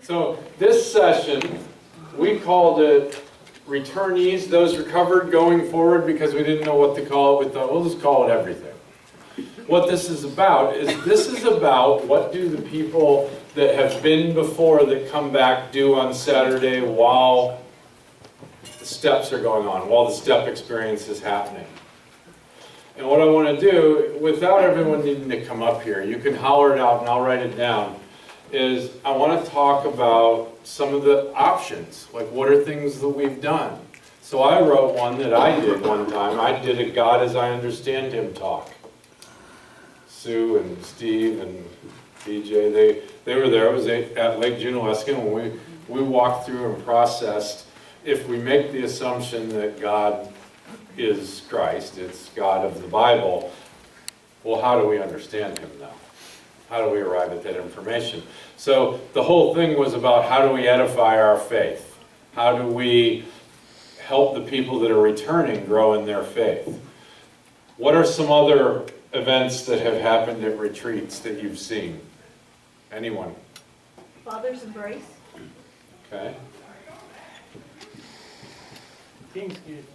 So this session, we called it Returnees, those recovered going forward, because we didn't know what to call it. We thought, we'll just call it everything. What this is about what do the people that have been before that come back do on Saturday while the steps are going on, while the step experience is happening. And what I want to do, without everyone needing to come up here, you can holler it out and I'll write it down, is I want to talk about some of the options, like what are things that we've done. So I wrote one that I did one time. I did a God as I Understand Him talk. Sue and Steve and BJ, they were there. It was at Lake Junaluska, and we walked through and processed. If we make the assumption that God is Christ, it's God of the Bible, well, how do we understand Him now? How do we arrive at that information? So the whole thing was about how do we edify our faith? How do we help the people that are returning grow in their faith? What are some other events that have happened at retreats that you've seen? Anyone? Father's Embrace. Okay. King's Kid.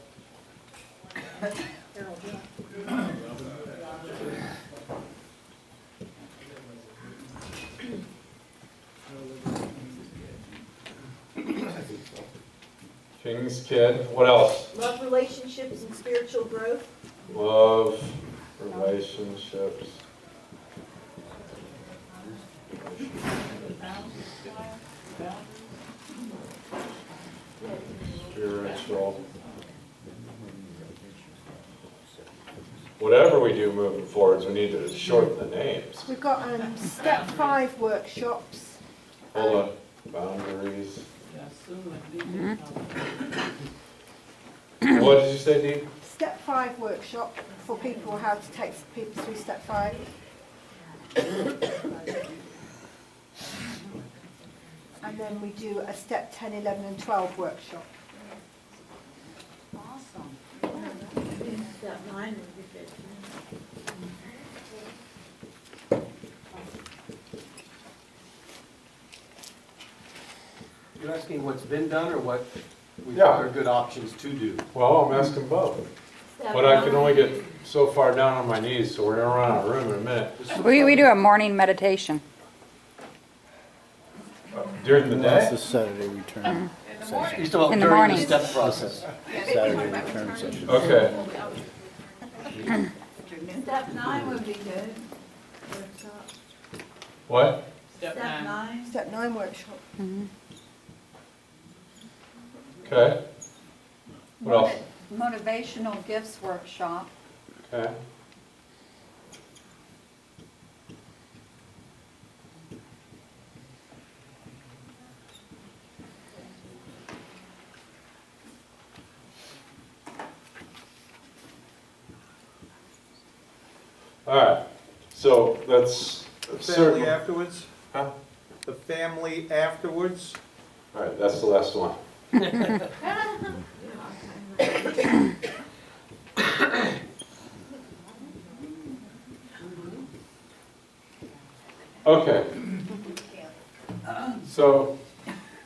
King's Kid. What else? Love, relationships, and spiritual growth. Love, relationships. Spiritual. Whatever we do moving forwards, we need to shorten the names. We've got step 5 workshops. Hold on. Boundaries. What did you say, Dee? Step 5 workshop for people how to take people through step 5. And then we do a step 10, 11 and 12 workshop. Awesome. Step 9 would be good. You're asking what's been done or what we Yeah. thought are good options to do? Well, I'm asking both. Step But I can 9. only get so far down on my knees, so we're gonna run out of room in a minute. We do a morning meditation. During the That's day? the Saturday return session. He's talking In the during the morning. step process. Saturday return session. Okay. Step 9 would be good. Workshop. What? Step 9. Step 9 workshop. Okay. What else? Motivational gifts workshop. Okay. All right, so that's The family certainly, afterwards? huh? The family afterwards? All right, that's the last one. Okay. So,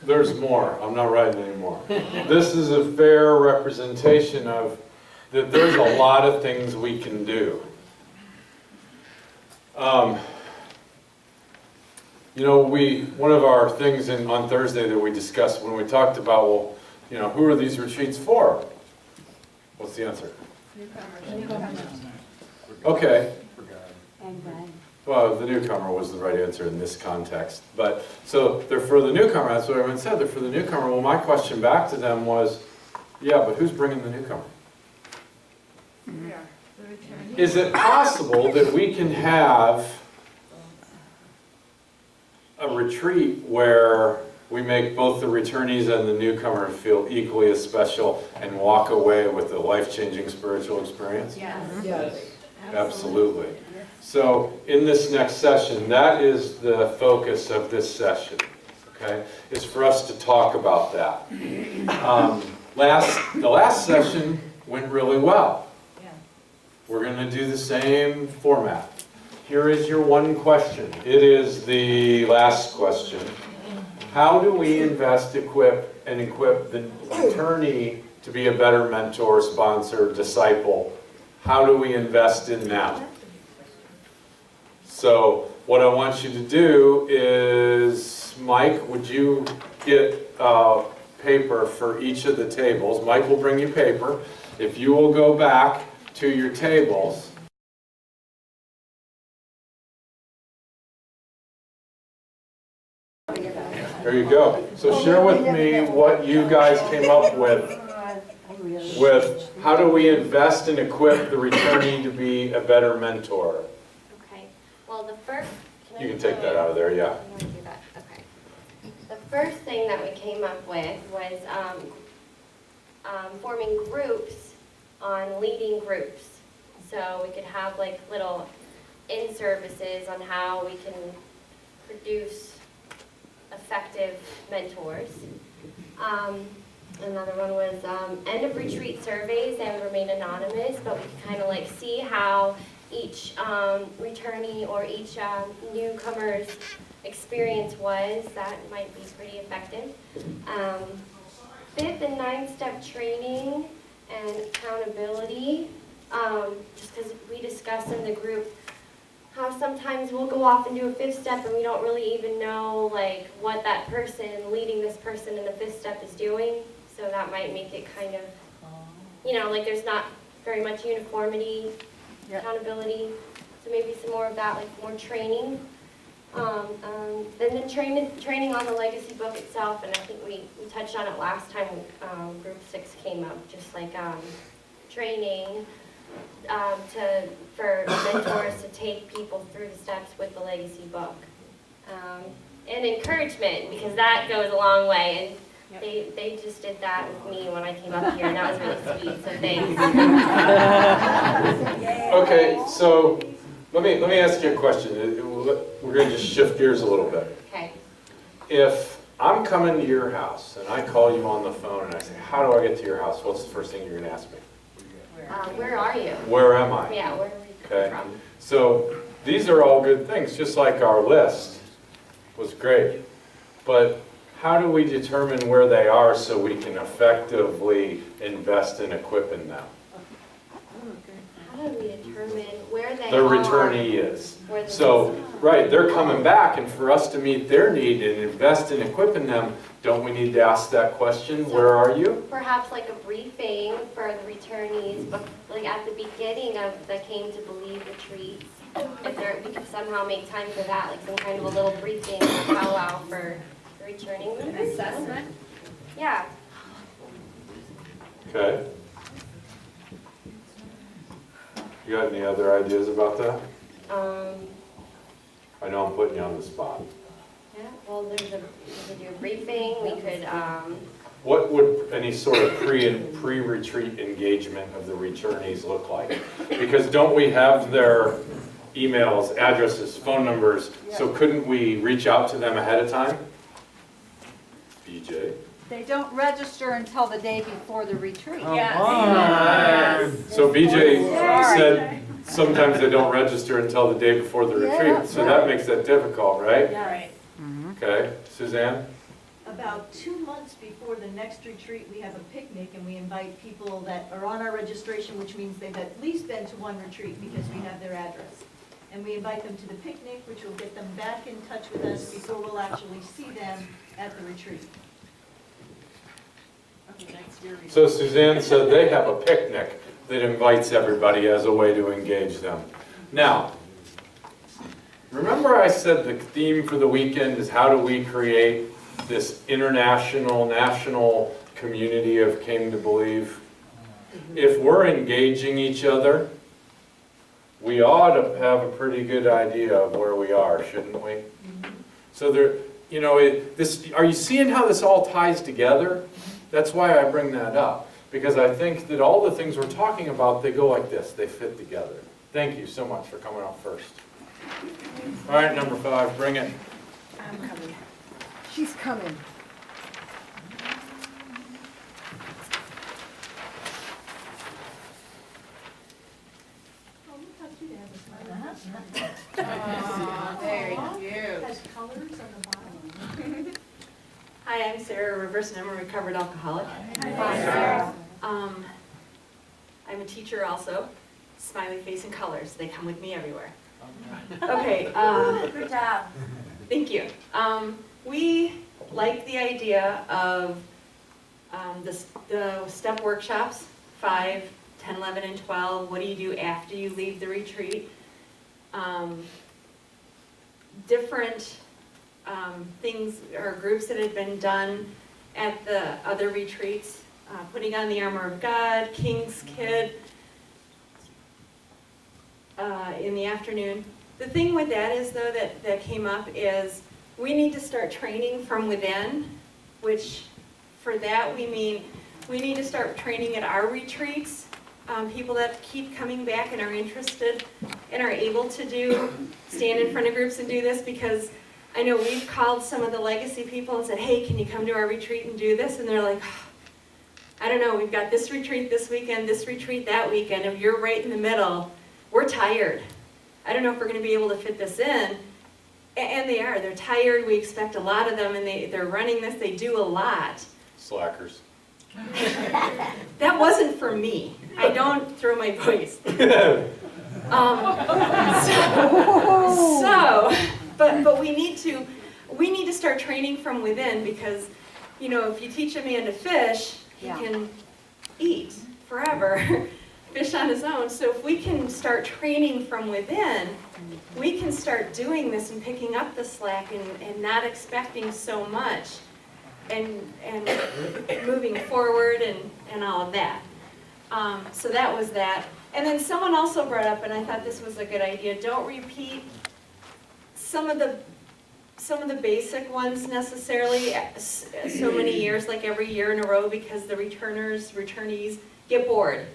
there's more. I'm not writing anymore. This is a fair representation of that there's a lot of things we can do. You know, one of our things on Thursday that we discussed when we talked about, well, you know, who are these retreats for? What's the answer? Okay. Well, the newcomer was the right answer in this context. But, so they're for the newcomer, that's what everyone said, they're for the newcomer. Well, my question back to them was, yeah, but who's bringing the newcomer? Is it possible that we can have a retreat where we make both the returnees and the newcomer feel equally as special and walk away with a life-changing spiritual experience? Yes. Absolutely. So in this next session, that is the focus of this session, okay, is for us to talk about that. The last session went really well. We're going to do the same format. Here is your one question. It is the last question. How do we invest, equip the returnee to be a better mentor, sponsor, disciple? How do we invest in them? So what I want you to do is, Mike, would you get paper for each of the tables? Mike will bring you paper. If you will go back to your tables. There you go. So share with me what you guys came up with how do we invest and equip the returnee to be a better mentor? Okay, well, the first... You can take that out of there, yeah. I want to do that, okay. The first thing that we came up with was forming groups on leading groups. So we could have like little in-services on how we can produce effective mentors. Another one was end of retreat surveys. They would remain anonymous, but we could kind of like see how each returnee or each newcomer's experience was. That might be pretty effective. 5th and 9th step training and accountability. Just because we discussed in the group how sometimes we'll go off and do a 5th step and we don't really even know like what that person leading this person in the 5th step is doing. So that might make it kind of, like there's not very much uniformity, accountability. So maybe some more of that, like more training. Then training on the legacy book itself, and I think we touched on it last time Group 6 came up, just like training for mentors to take people through the steps with the legacy book. And encouragement, because that goes a long way. And they just did that with me when I came up here, and that was really sweet, so thanks. Okay, so let me ask you a question. We're going to just shift gears a little bit. Okay. If I'm coming to your house and I call you on the phone and I say, how do I get to your house? What's the first thing you're going to ask me? Where are you? Where am I? Yeah, where are we Okay. from? So these are all good things, just like our list was great. But how do we determine where they are so we can effectively invest in equipping them? How do we determine where they The are? returnee is. Where they So, are. right, they're coming back, and for us to meet their need and invest in equipping them, don't we need to ask that question, where are you? Perhaps like a briefing for the returnees, but like at the beginning of the Came to Believe retreat, if we could somehow make time for that, like some kind of a little briefing or powwow for the returning members. Assessment? Yeah. Okay. You got any other ideas about that? I know I'm putting you on the spot. Yeah, well, we could do a briefing, we could, What would any sort of pre-retreat engagement of the returnees look like? Because don't we have their emails, addresses, phone numbers, so couldn't we reach out to them ahead of time? BJ? They don't register until the day before the retreat. So BJ said sometimes they don't register until the day before the retreat, so that makes that difficult, right? Right. Okay, Suzanne? About 2 months before the next retreat, we have a picnic and we invite people that are on our registration, which means they've at least been to one retreat because we have their address. And we invite them to the picnic, which will get them back in touch with us before we'll actually see them at the retreat. So Suzanne said they have a picnic that invites everybody as a way to engage them. Now, remember I said the theme for the weekend is how do we create this international, national community of Came to Believe? If we're engaging each other, we ought to have a pretty good idea of where we are, shouldn't we? So there, are you seeing how this all ties together? That's why I bring that up, because I think that all the things we're talking about, they go like this, they fit together. Thank you so much for coming up first. All right, number 5, bring it. I'm coming. She's coming. Oh, look how cute it has a smile. Very cute. It has colors on the bottom. Hi, I'm Sarah Rivers, and I'm a recovered alcoholic. I'm a teacher also, smiley face and colors, they come with me everywhere. Okay, Good job. thank you. We like the idea of the step workshops, 5, 10, 11, and 12. What do you do after you leave the retreat? Different things or groups that had been done at the other retreats, putting on the armor of God, King's Kid in the afternoon. The thing with that is though that came up is we need to start training from within, which for that we mean we need to start training at our retreats, people that keep coming back and are interested and are able to stand in front of groups and do this, because I know we've called some of the legacy people and said, hey, can you come to our retreat and do this? And they're like, I don't know, we've got this retreat this weekend, this retreat that weekend, if you're right in the middle, we're tired. I don't know if we're going to be able to fit this in. And they are, they're tired, we expect a lot of them, and they're running this, they do a lot. Slackers. That wasn't for me. I don't throw my voice. But we need to start training from within, because, you know, if you teach a man to fish, he can eat forever, fish on his own. So if we can start training from within, we can start doing this and picking up the slack and not expecting so much and moving forward and all of that. So that was that. And then someone also brought up, and I thought this was a good idea, don't repeat some of the basic ones necessarily so many years, like every year in a row, because the returnees get bored.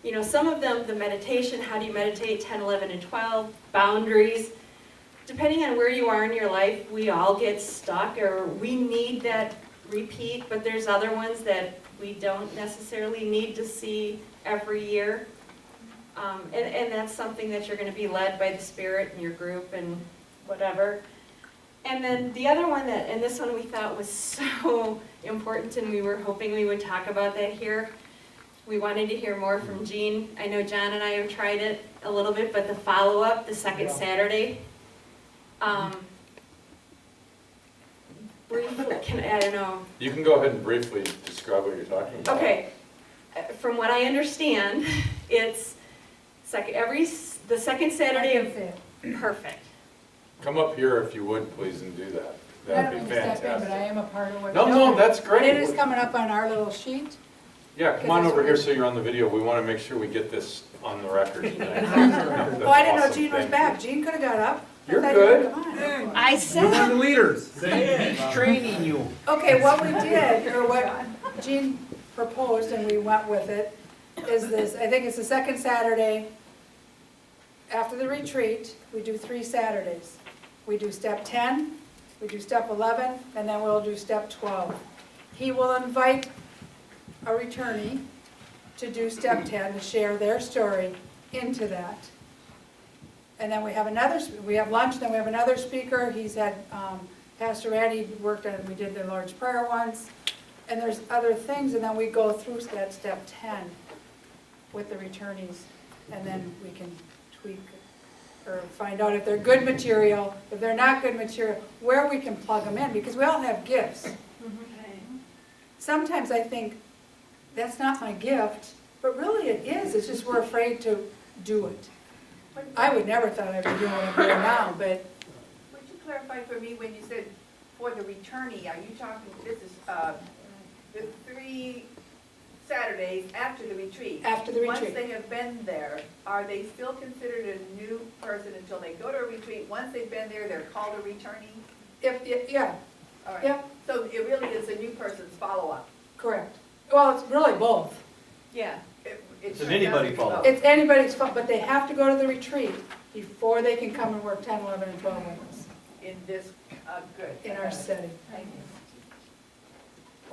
You know, some of them, the meditation, how do you meditate, 10, 11, and 12, boundaries. Depending on where you are in your life, we all get stuck, or we need that repeat, but there's other ones that we don't necessarily need to see every year. And that's something that you're going to be led by the Spirit in your group and whatever. And then the other one and this one we thought was so important, and we were hoping we would talk about that here. We wanted to hear more from Jean. I know John and I have tried it a little bit, but the follow-up, the second Saturday. Briefly, I don't know. You can go ahead and briefly describe what you're talking about. Okay, from what I understand, it's the second Saturday of, perfect. Come up here if you would, please, and do that. I That'd don't be mean to step in, but I fantastic. am a part of what. No, that's But it is great. coming up on our little sheet. Yeah, come on over here so you're on the video. We want to make sure we get this on the record tonight. Oh, I didn't know Jean was back. Jean could have got up. I You're thought good. you were gone. I said, leaders. He's training you. Okay, what we did, or what Jean proposed, and we went with it, is this, I think it's the second Saturday after the retreat. We do 3 Saturdays. We do step 10, we do step 11, and then we'll do step 12. He will invite a returnee to do step 10, to share their story into that. And then we have lunch, then we have another speaker. He's had, Pastor Randy worked on, we did the Lord's Prayer once. And there's other things, and then we go through that step 10 with the returnees. And then we can tweak or find out if they're good material, if they're not good material, where we can plug them in, because we all have gifts. Sometimes I think, that's not my gift, but really it is. It's just we're afraid to do it. I would never thought I'd be doing what I'm doing now, but Would you clarify for me when you said for the returnee, are you talking, this is the 3 Saturdays after the retreat? after the Once retreat. they have been there, are they still considered a new person until they go to a retreat? Once they've been there, they're called a returnee? Yeah, All right. yeah, So it really is a new person's follow-up? correct. Well, it's really both. Yeah. It's an anybody follow-up. It's anybody's fault, but they have to go to the retreat before they can come and work 10, 11, and 12 with us In this, good. in our setting. Thank you.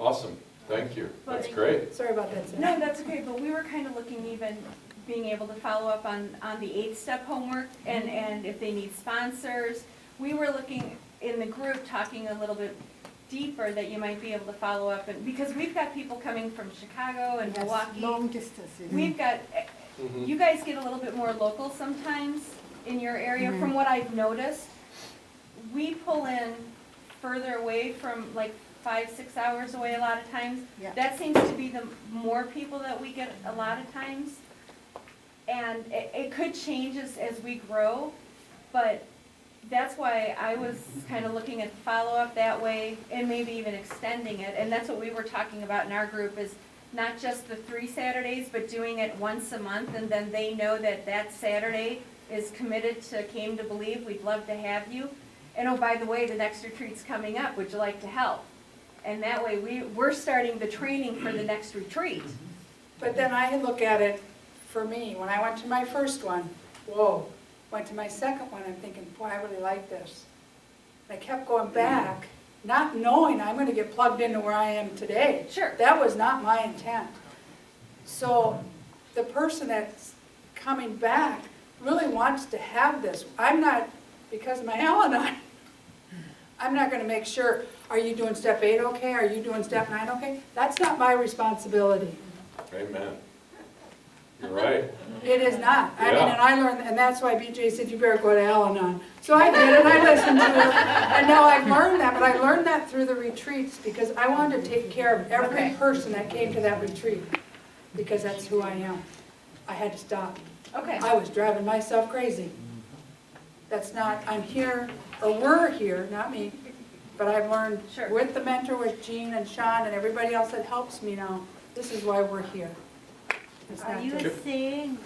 Awesome. Thank you. Well, That's thank great. Sorry about that, Sam. no, that's okay, but we were kind of looking even being able to follow up on the 8-step homework and if they need sponsors. We were looking in the group, talking a little bit deeper that you might be able to follow up, and because we've got people coming from Chicago and Yes, Milwaukee. long distances. We've got, you guys get a little bit more local sometimes in your area, from what I've noticed. We pull in further away from, like, 5-6 hours away a lot of times. Yeah. That seems to be the more people that we get a lot of times. And it could change as we grow, but that's why I was kind of looking at follow-up that way and maybe even extending it. And that's what we were talking about in our group, is not just the 3 Saturdays, but doing it once a month, and then they know that that Saturday is committed to Came to Believe, we'd love to have you. And oh, by the way, the next retreat's coming up, would you like to help? And that way, we're starting the training for the next retreat. But then I look at it, for me, when I went to my first one, whoa, went to my second one, I'm thinking, boy, I really like this. I kept going back, not knowing I'm gonna get plugged into where I am today. Sure. That was not my intent. So the person that's coming back really wants to have this. I'm not, because of my Al-Anon, I'm not gonna make sure, are you doing step 8 okay? Are you doing step 9 okay? That's not my responsibility. Amen. You're right. It is not. I mean, Yeah. and I learned, and that's why BJ said you better go to Al-Anon. So I did, and I listened to it, and now I've learned that, but I learned that through the retreats because I wanted to take care of every Okay. person that came to that retreat, because that's who I am. I had to stop. Okay. I was driving myself crazy. That's not, I'm here, or we're here, not me, but I've learned Sure. with the mentor, with Jean and Sean and everybody else that helps me now, this is why we're here. It's Are not you just- saying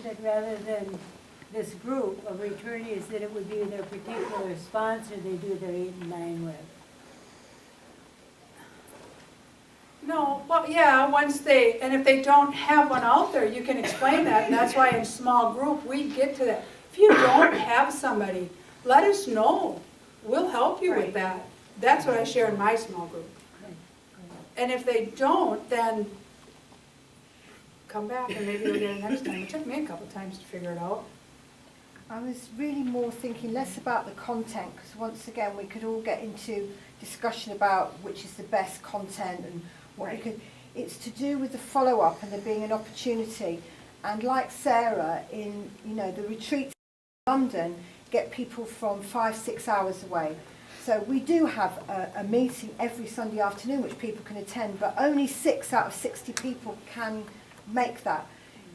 that rather than this group of returnees, that it would be their particular sponsor they do their 8 and 9 with? No, well, yeah, once they, and if they don't have one out there, you can explain that, and that's why in small group, we get to that. If you don't have somebody, let us know. We'll help you with Right. that. That's what I share in my small group. And if they don't, then come back and maybe you'll get it next time. It took me a couple times to figure it out. I was really more thinking less about the content, because once again we could all get into discussion about which is the best content and what we could. It's to do with the follow-up and there being an opportunity. And like Sarah, in the retreats in London, get people from 5-6 hours away. So we do have a meeting every Sunday afternoon which people can attend, but only 6 out of 60 people can make that.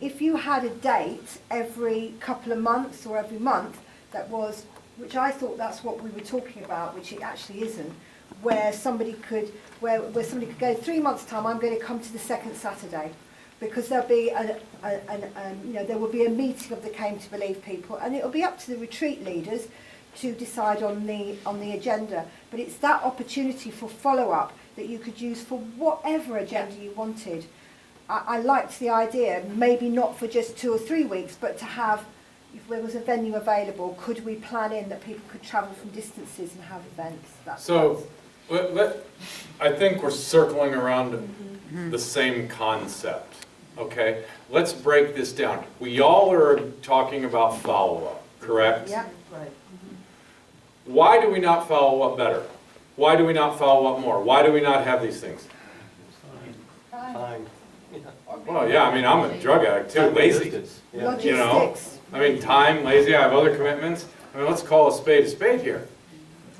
If you had a date every couple of months or every month that was, which I thought that's what we were talking about, which it actually isn't, where somebody could go 3 months' time, I'm going to come to the second Saturday, because there'll be there will be a meeting of the Came to Believe people, and it'll be up to the retreat leaders to decide on the agenda. But it's that opportunity for follow-up that you could use for whatever agenda you wanted. I liked the idea, maybe not for just 2 or 3 weeks, but to have, if there was a venue available, could we plan in that people could travel from distances and have events? So, I think we're circling around the same concept, okay? Let's break this down. We all are talking about follow-up, correct? Yeah. Why do we not follow up better? Why do we not follow up more? Why do we not have these things? Time. Well, yeah, I mean, I'm a drug addict too, lazy. Yeah. You know, Logistics. I mean, time, lazy, I have other commitments. I mean, let's call a spade here.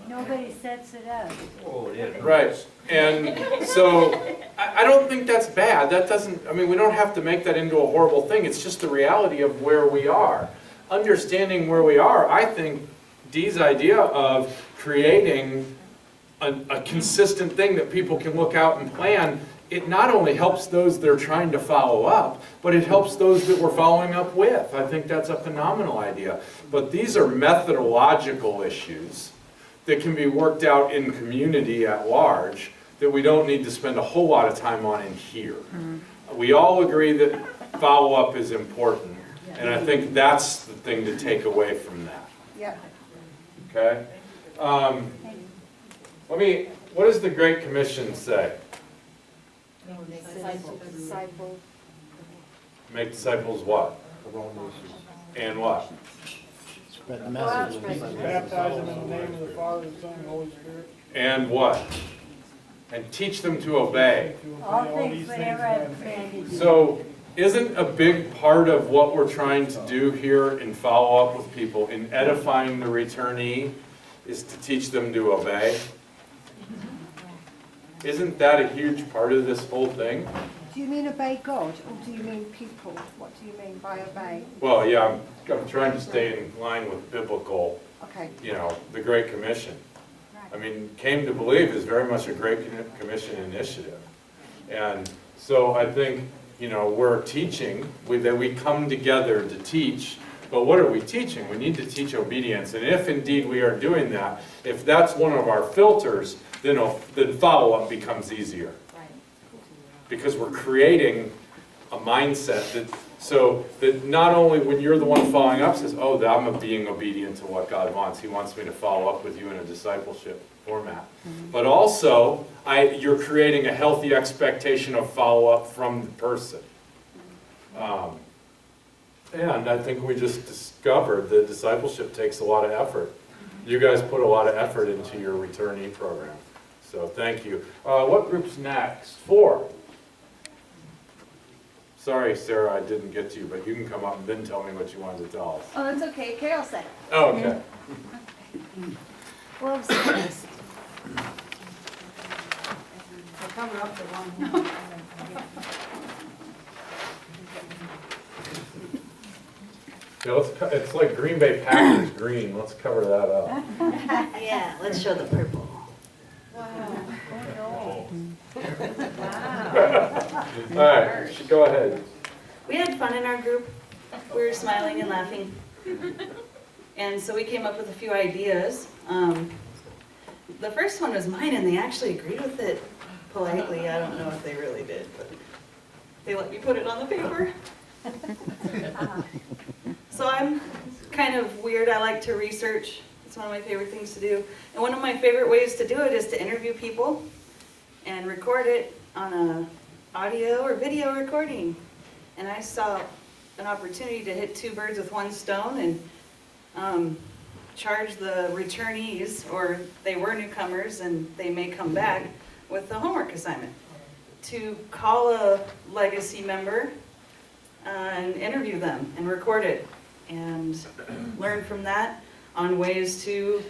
Nobody sets it up. Oh, it is. Right, and so, I don't think that's bad. That doesn't, I mean, we don't have to make that into a horrible thing. It's just the reality of where we are. Understanding where we are, I think Dee's idea of creating a consistent thing that people can look out and plan, it not only helps those they're trying to follow up, but it helps those that we're following up with. I think that's a phenomenal idea. But these are methodological issues that can be worked out in community at large that we don't need to spend a whole lot of time on in here. We all agree that follow-up is important, and I think that's the thing to take away from that. Yeah. Okay? What does the Great Commission say? Disciple. Make disciples what? And what? Spread the message. Baptize them in the name of the Father, the Son, and the Holy Spirit. And what? And teach them to obey. All things whatever I've commanded you. So isn't a big part of what we're trying to do here in follow-up with people, in edifying the returnee, is to teach them to obey? Isn't that a huge part of this whole thing? Do you mean obey God, or do you mean people? What do you mean by obey? Well, yeah, I'm trying to stay in line with biblical, Okay. the Great Commission. I mean, came to believe is very much a Great Commission initiative. And so I think, we're teaching, that we come together to teach, but what are we teaching? We need to teach obedience. And if indeed we are doing that, if that's one of our filters, then follow-up becomes easier. Because we're creating a mindset so that not only when you're the one following up says, oh, I'm being obedient to what God wants. He wants me to follow up with you in a discipleship format. But also, you're creating a healthy expectation of follow-up from the person. And I think we just discovered that discipleship takes a lot of effort. You guys put a lot of effort into your returnee program. So thank you. What group's next? 4. Sorry, Sarah, I didn't get to you, but you can come up and then tell me what you wanted to tell us. Oh, that's okay. Carol said. Oh, okay. Well, so- Cover up the one. Yeah, it's like Green Bay Packers green. Let's cover that up. Yeah, let's show the purple. All right, go ahead. We had fun in our group. We were smiling and laughing. And so we came up with a few ideas. The first one was mine, and they actually agreed with it politely. I don't know if they really did, but they let me put it on the paper. So I'm kind of weird. I like to research. It's one of my favorite things to do. And one of my favorite ways to do it is to interview people and record it on a audio or video recording. And I saw an opportunity to hit 2 birds with 1 stone and charge the returnees, or they were newcomers and they may come back, with the homework assignment to call a legacy member and interview them and record it and learn from that on ways to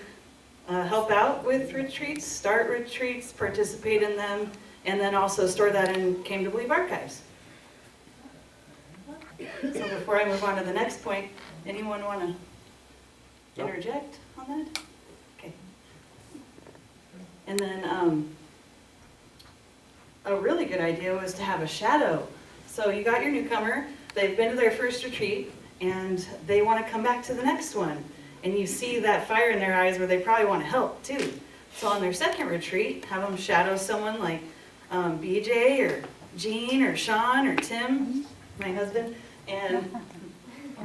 help out with retreats, start retreats, participate in them, and then also store that in Came to Believe archives. So before I move on to the next point, anyone want to interject on that? Okay. And then a really good idea was to have a shadow. So you got your newcomer, they've been to their first retreat, and they want to come back to the next one. And you see that fire in their eyes where they probably want to help too. So on their second retreat, have them shadow someone like BJ or Jean or Sean or Tim, my husband, and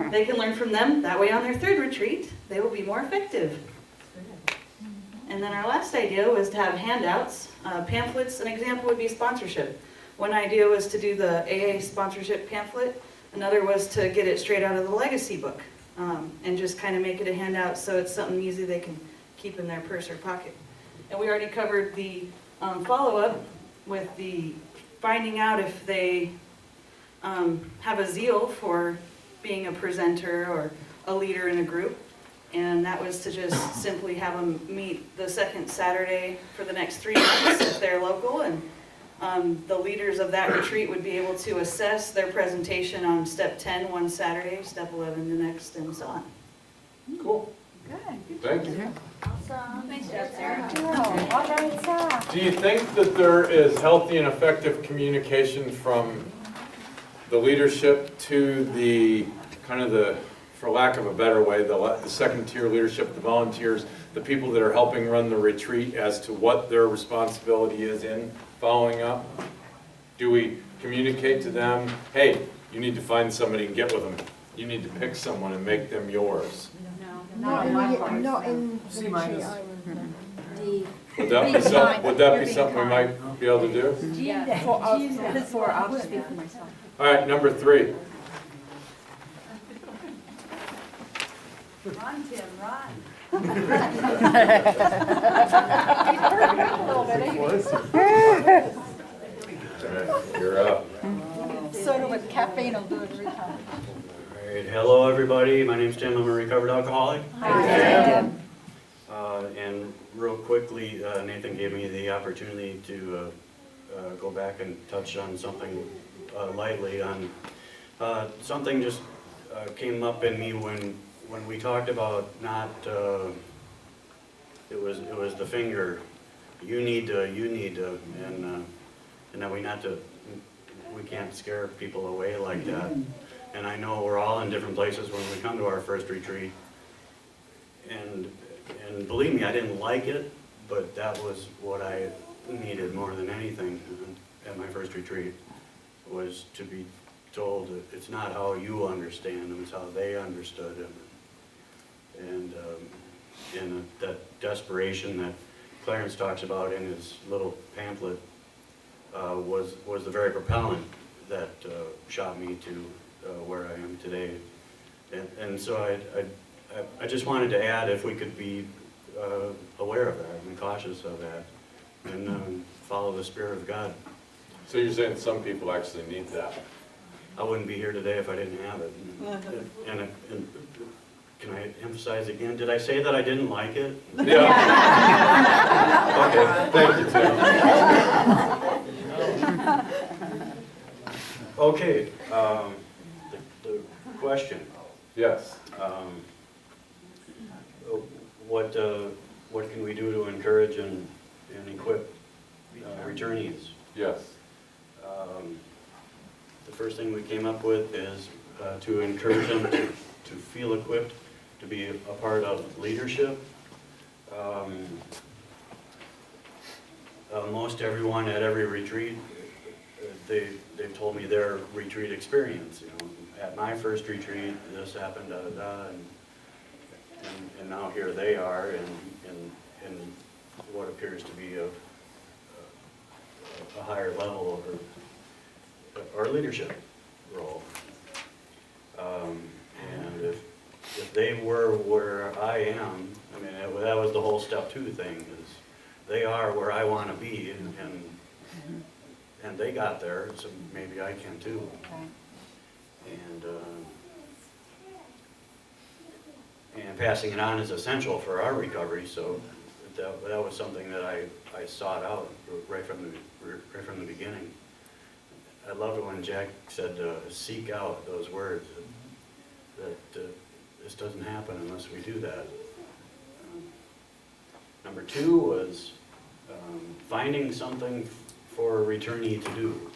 they can learn from them. That way on their third retreat, they will be more effective. And then our last idea was to have handouts, pamphlets. An example would be sponsorship. One idea was to do the AA sponsorship pamphlet. Another was to get it straight out of the legacy book and just kind of make it a handout so it's something easy they can keep in their purse or pocket. And we already covered the follow-up with the finding out if they have a zeal for being a presenter or a leader in a group. And that was to just simply have them meet the second Saturday for the next 3 months if they're local. And the leaders of that retreat would be able to assess their presentation on step 10 one Saturday, step 11 the next, and so on. Cool. Good. Thank you. Awesome. Nice job, Sarah. All right, Sarah. Do you think that there is healthy and effective communication from the leadership to the kind of the, for lack of a better way, the second tier leadership, the volunteers, the people that are helping run the retreat as to what their responsibility is in following up? Do we communicate to them, hey, you need to find somebody and get with them. You need to pick someone and make them yours. Not in the retreat I was Would that be something we might be able to do? Yeah. I'll speak for myself. All right, number 3. Run, Tim, run. You're up. Soda with caffeine will do it every time. All right, hello, everybody. My name's Tim. I'm a recovered alcoholic. And real quickly, Nathan gave me the opportunity to go back and touch on something lightly on something just came up in me when we talked about not it was the finger, you need to, and that we can't scare people away like that. And I know we're all in different places when we come to our first retreat, and believe me, I didn't like it, but that was what I needed more than anything at my first retreat, was to be told that it's not how you understand them, it's how they understood them. And that desperation that Clarence talks about in his little pamphlet was the very propellant that shot me to where I am today. And so I just wanted to add, if we could be aware of that and cautious of that, and follow the Spirit of God. So you're saying some people actually need that? I wouldn't be here today if I didn't have it. And can I emphasize again, did I say that I didn't like it? Yeah. Okay, thank you, Tim. Okay, the question. Yes. What can we do to encourage and equip returnees? Yes. The first thing we came up with is to encourage them to feel equipped to be a part of leadership. Most everyone at every retreat, they've told me their retreat experience. You know, at my first retreat, this happened, and now here they are in what appears to be a higher level or leadership role. And if they were where I am, I mean, that was the whole step 2 thing, is they are where I want to be, and they got there, so maybe I can too. And passing it on is essential for our recovery, so that was something that I sought out right from the beginning. I loved it when Jack said, seek out those words, that this doesn't happen unless we do that. Number 2 was finding something for a returnee to do.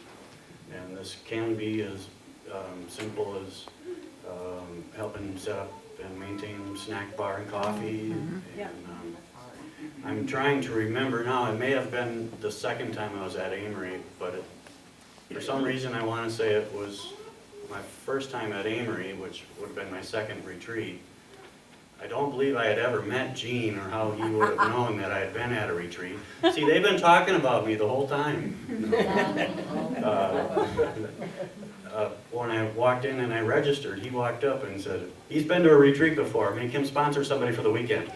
And this can be as simple as helping set up and maintain snack bar and coffee. And I'm trying to remember now, it may have been the second time I was at Amory, but for some reason I want to say it was my first time at Amory, which would have been my second retreat. I don't believe I had ever met Gene, or how he would have known that I had been at a retreat. See, they've been talking about me the whole time. When I walked in and I registered, he walked up and said, he's been to a retreat before, make him sponsor somebody for the weekend.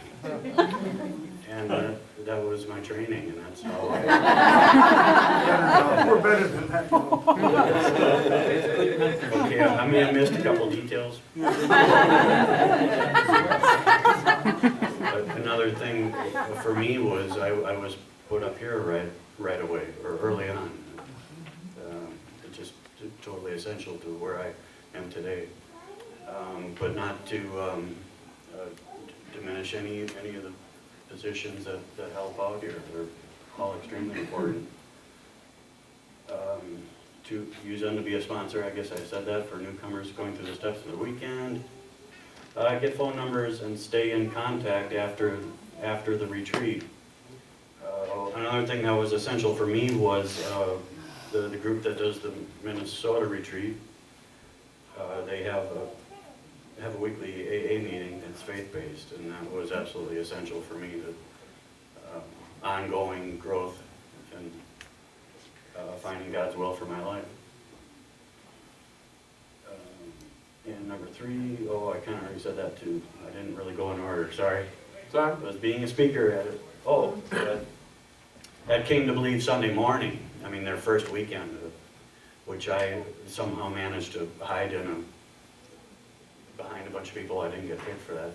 And that was my training, and that's how We're better than that. Okay, I may have missed a couple details. But another thing for me was I was put up here right away, or early on. It's just totally essential to where I am today. But not to diminish any of the positions that help out here. They're all extremely important. To use them to be a sponsor, I guess I said that, for newcomers going through the steps of the weekend. Get phone numbers and stay in contact after the retreat. Another thing that was essential for me was the group that does the Minnesota retreat. They have a weekly AA meeting that's faith-based, and that was absolutely essential for me to ongoing growth and finding God's will for my life. And number 3, I kind of already said that too. I didn't really go in order, sorry. Sorry? I was being a speaker at it. That Came to Believe Sunday morning, I mean, their first weekend, which I somehow managed to hide behind a bunch of people. I didn't get paid for that.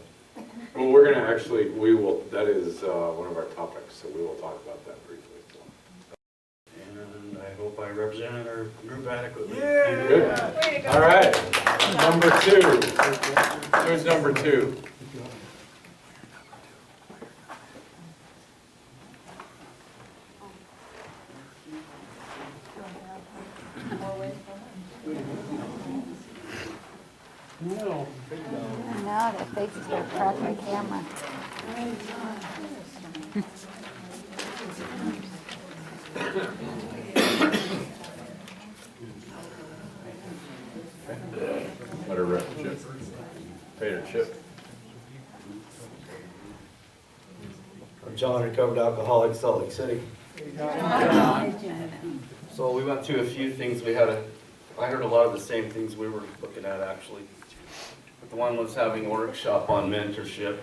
Well, we're gonna actually, that is one of our topics, so we will talk about that briefly. And I hope I represented our group adequately. Yeah. Good. All right. Number 2. Who's number 2? No. Now their faces are across my camera. Let her rip, Chip. Pay her, Chip. I'm John, recovered alcoholic, Salt Lake City. So we went through a few things. I heard a lot of the same things we were looking at actually. But the one was having a workshop on mentorship.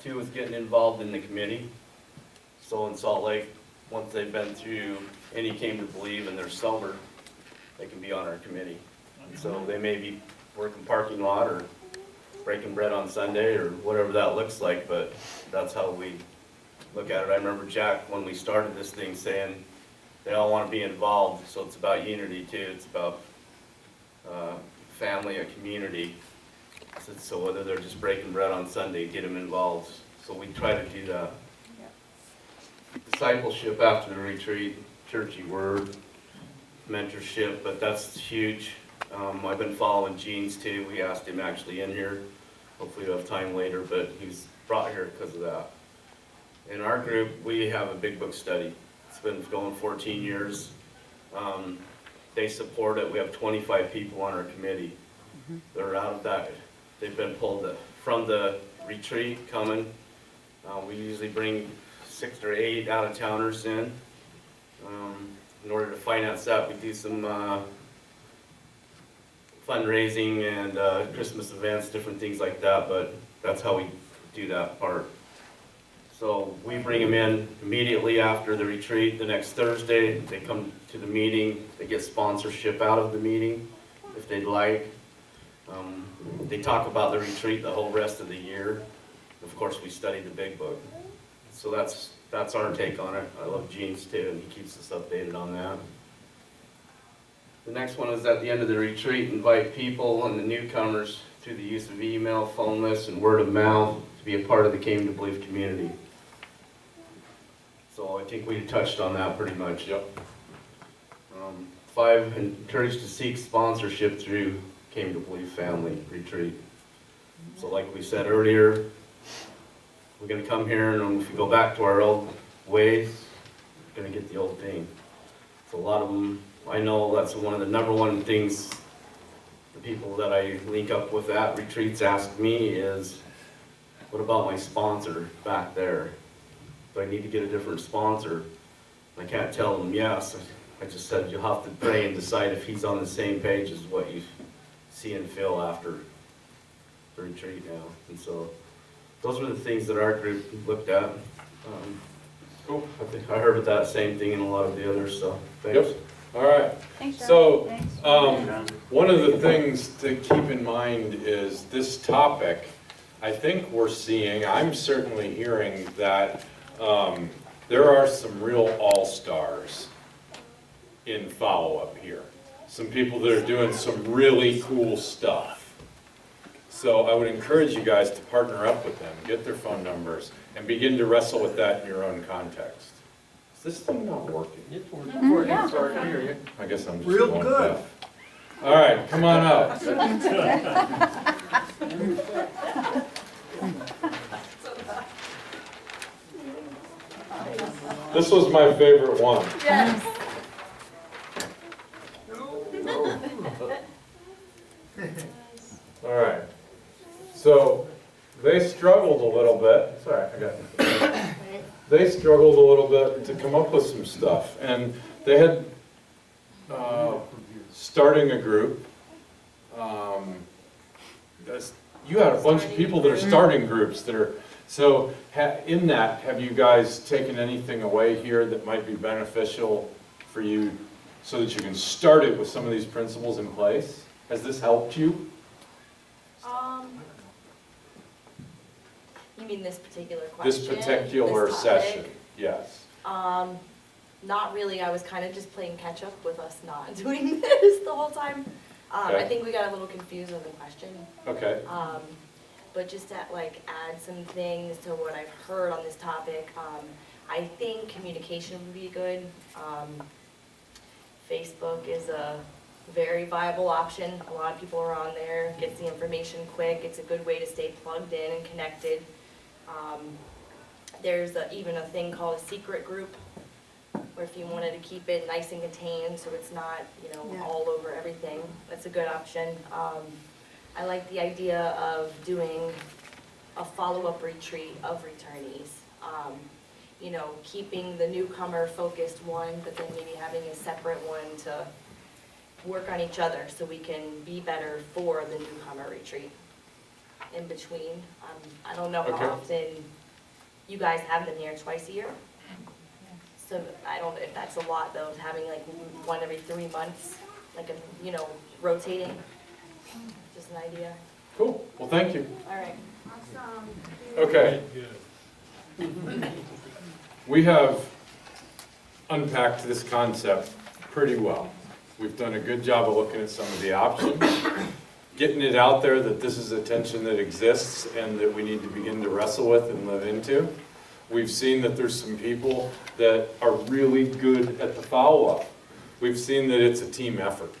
2 was getting involved in the committee. So in Salt Lake, once they've been through any Came to Believe and they're sober, they can be on our committee. And so they may be working parking lot or breaking bread on Sunday or whatever that looks like, but that's how we look at it. I remember Jack, when we started this thing, saying they all want to be involved, so it's about unity too. It's about family, a community. So whether they're just breaking bread on Sunday, get them involved. So we try to do that. Discipleship after the retreat, churchy word, mentorship, but that's huge. I've been following Gene's too. We asked him actually in here. Hopefully we'll have time later, but he's brought here because of that. In our group, we have a big book study. It's been going 14 years. They support it. We have 25 people on our committee. They're out of that. They've been pulled from the retreat coming. We usually bring 6 or 8 out-of-towners in. In order to finance that, we do some fundraising and Christmas events, different things like that, but that's how we do that part. So we bring them in immediately after the retreat. The next Thursday, they come to the meeting. They get sponsorship out of the meeting if they'd like. They talk about the retreat the whole rest of the year. Of course, we study the big book. So that's our take on it. I love Gene's too, and he keeps us updated on that. The next one is at the end of the retreat, invite people and the newcomers through the use of email, phone lists, and word of mouth to be a part of the Came to Believe community. So I think we touched on that pretty much. Yep. 5, encourage to seek sponsorship through Came to Believe family retreat. So like we said earlier, we're going to come here, and if we go back to our old ways, we're going to get the old thing. So a lot of them, I know that's one of the number one things the people that I link up with at retreats ask me is, what about my sponsor back there? Do I need to get a different sponsor? I can't tell them yes. I just said you'll have to pray and decide if he's on the same page as what you see and feel after the retreat now. And so those were the things that our group looked at. Cool. I think I heard that same thing in a lot of the others, so thanks. Yep. All right. Thanks, John. So, one of the things to keep in mind is this topic, I think we're seeing, I'm certainly hearing that there are some real all-stars in follow-up here. Some people that are doing some really cool stuff. So I would encourage you guys to partner up with them, get their phone numbers, and begin to wrestle with that in your own context. Is this thing not working? It's working. Yeah. Sorry, I can hear you. I guess I'm just Real going good. deaf. All right, come on up. This was my favorite one. Yes. All right. So they struggled a little bit. Sorry, I got it. They struggled a little bit to come up with some stuff, and they had starting a group. You had a bunch of people that are starting groups that are, so in that, have you guys taken anything away here that might be beneficial for you so that you can start it with some of these principles in place? Has this helped you? You mean this particular This question? particular This topic? session, yes. Not really, I was kind of just playing catch up with us not doing this the whole time. I Okay. think we got a little confused on the question. Okay, But just to add some things to what I've heard on this topic, I think communication would be good. Facebook is a very viable option. A lot of people are on there, gets the information quick. It's a good way to stay plugged in and connected. There's even a thing called a secret group, where if you wanted to keep it nice and contained so it's not, Yeah. all over everything, that's a good option. I like the idea of doing a follow-up retreat of returnees. Keeping the newcomer focused one, but then maybe having a separate one to work on each other so we can be better for the newcomer retreat in between. I don't know how Okay. often you guys have them here, twice a year? So I don't know if that's a lot though, having one every 3 months, rotating. Just an idea. cool. Well, thank you. All right. Awesome. Okay. We have unpacked this concept pretty well. We've done a good job of looking at some of the options, getting it out there that this is a tension that exists and that we need to begin to wrestle with and live into. We've seen that there's some people that are really good at the follow-up. We've seen that it's a team effort.